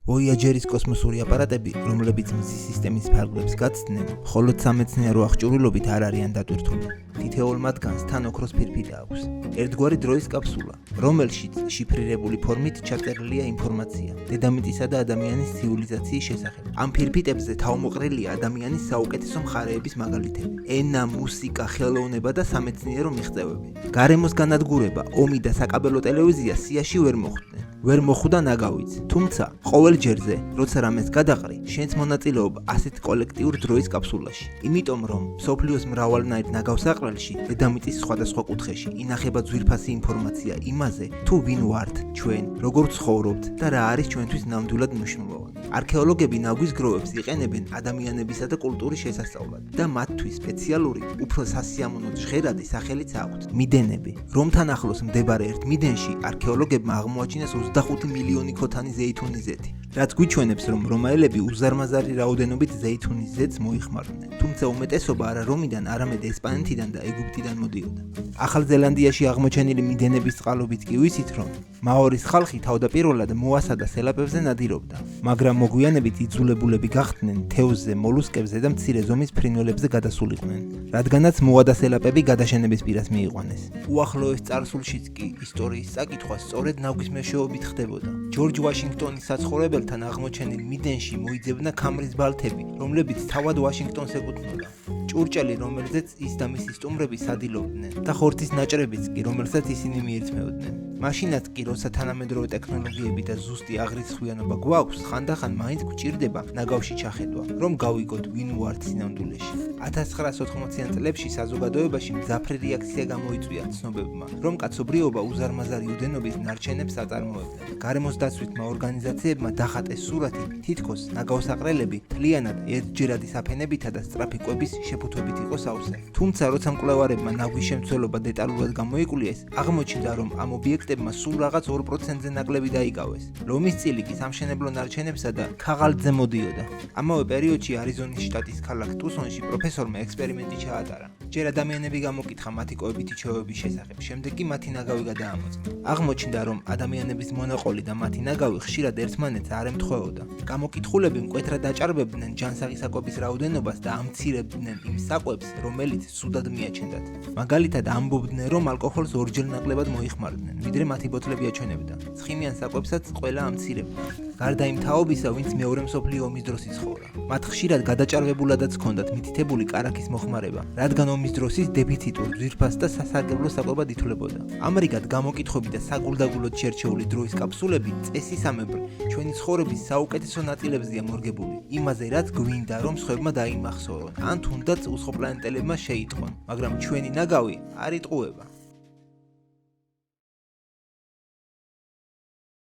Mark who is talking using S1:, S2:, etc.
S1: Voyager-ის კოსმოსური აპარატები, რომლებიც მზის სისტემის ფარგლებს გაცდნენ, მხოლოდ სამეცნიერო აღჭურვილობით არ არიან დატვირთული. თითოეულ მათგანს თან ოქროს ფირფიტა აქვს. ერთგვარი დროის კაფსულა, რომელშიც შიფრირებული ფორმით ჩაწერილია ინფორმაცია დედამიწისა და ადამიანის ცივილიზაციის შესახებ. ამ ფირფიტებზე თავმოყრილია ადამიანის საუკეთესო მხარეების მაგალითები: ენა, მუსიკა, ხელოვნება და სამეცნიერო მიღწევები. გარემოს განადგურება, ომი და საკაბელო ტელევიზია სიაში ვერ მოხვდა ნაგავიც. თუმცა, ყოველ ჯერზე, როცა რამეს გადაყრი, შენს მონაწილეობა ასეთ კოლექტიურ დროის კაფსულაში. იმიტომ რომ მსოფლიოს მრავალნაირ ნაგავსაყრელში, დედამიწის სხვადასხვა კუთხეში ინახება ძვირფასი ინფორმაცია იმაზე, თუ ვინ ვართ, ჩვენ, როგორ ცხოვრობთ და რა არის ჩვენთვის ნამდვილად მნიშვნელოვანი. არქეოლოგები ნაგვის გროვებს იყენებენ ადამიანებისა და კულტურის შესასწავლად და მათთვის სპეციალური, უფრო სასიამოვნო ჟღერადი სახელიც აქვთ. მიდენები. რომთან ახლოს მდებარე ერთ მიდენში არქეოლოგებმა აღმოაჩინეს 25 მილიონი ქოთანი ზეითუნის ზეთი, რაც გვიჩვენებს, რომ რომაელები უზარმაზარი რაოდენობით ზეითუნის ზეთს მოიხმარდნენ. თუმცა უმეტესობა არა რომიდან, არამედ ესპანეთიდან და ეგვიპტიდან მოდიოდა. ახალ ზელანდიაში აღმოჩენილი მიდენების წყალობით კი ვიცით, რომ მაორის ხალხი თავდაპირველად მოასა და სელაპებზე ნადირობდა, მაგრამ მოგვიანებით იძულებულები გახდნენ თევზზე, მოლუსკებზე და მცირე ზომის ფრინველებზე გადასულიყვნენ, რადგანაც მოა და სელაპები გადაშენების პირას მიიყვანეს. უახლოეს წარსულშიც კი ისტორიის წაკითხვა სწორედ ნაგვის მეშვეობით ხდებოდა. ჯორჯ ვაშინგტონის საცხოვრებელთან აღმოჩენილ მიდენში მოიძებნა ქამრის ბალთები, რომლებიც თავად ვაშინგტონს ეკუთვნოდა. ჭურჭელი, რომელზეც ის და მისი სტუმრები სადილობდნენ და ხორცის ნაჭრებიც კი, რომელსაც ისინი მიირთმევდნენ. მაშინაც კი, როცა თანამედროვე ტექნოლოგიები და ზუსტი აღრიცხვიანობა გვაქვს, ხანდახან მაინც გვჭირდება ნაგავში ჩახედვა, რომ გავიგოთ ვინ ვართ სინამდვილეში. 1980-იან წლებში საზოგადოებაში მძაფრი რეაქცია გამოიწვია ცნობებმა, რომ კაცობრიობა უზარმაზარი უდენობის ნარჩენებს აწარმოებდა. გარემოს დაცვითმა ორგანიზაციებმა დახატეს სურათი, თითქოს ნაგავსაყრელები მთლიანად ერთჯერადი საფენებითა და სწრაფი კვების შეფუთვებით იყო სავსე. თუმცა, როცა მკვლევარებმა ნაგვის შემცველობა დეტალურად გამოიკულიეს, აღმოჩნდა, რომ ამ ობიექტებმა სულ რაღაც 2%-ზე ნაკლები დაიკავეს. ლომის წილი კი სამშენებლო ნარჩენებსა და ქაღალდზე მოდიოდა. ამავე პერიოდში არიზონის შტატის ქალაქ ტუსონში პროფესორმა ექსპერიმენტი ჩაატარა. ჯერ ადამიანები გამოკითხა მათი კვებითი ჩვევების შესახებ, შემდეგ კი მათი ნაგავი გადაამოწმა. აღმოჩნდა, რომ ადამიანების მონაყოლი და მათი ნაგავი ხშირად ერთმანეთს არ ემთხვეოდა. გამოკითხულები მკვეთრად აჭარბებდნენ ჯანსაღი საკვების რაოდენობას და ამცირებდნენ იმ საკვებს, რომელიც სუდად მიაჩნდათ. მაგალითად, ამბობდნენ, რომ ალკოჰოლს ორჯერ ნაკლებად მოიხმარდნენ, ვიდრე მათი ბოთლები აჩვენებდა. ცხიმიან საკვებსაც ყველა ამცირებდა. გარდა იმ თაობისა, ვინც მეორე მსოფლიო ომის დროს იცხოვრა. მათ ხშირად გადაჭარბებულადაც ჰქონდათ მითითებული კარაქის მოხმარება, რადგან ომის დროს ის დეფიციტურ, ძვირფას და სასარგებლო საკვებად ითვლებოდა. ამრიგად, გამოკითხვები და საგულდაგულოდ შერჩეული დროის კაფსულები წესისამებრ ჩვენი ცხოვრების საუკეთესო ნაწილებზეა მორგებული, იმაზე, რაც გვინდა, რომ სხვებმა დაიმახსოვრონ, ან თუნდაც უცხოპლანეტელებმა შეიტყვონ, მაგრამ ჩვენი ნაგავი არ იტყუება.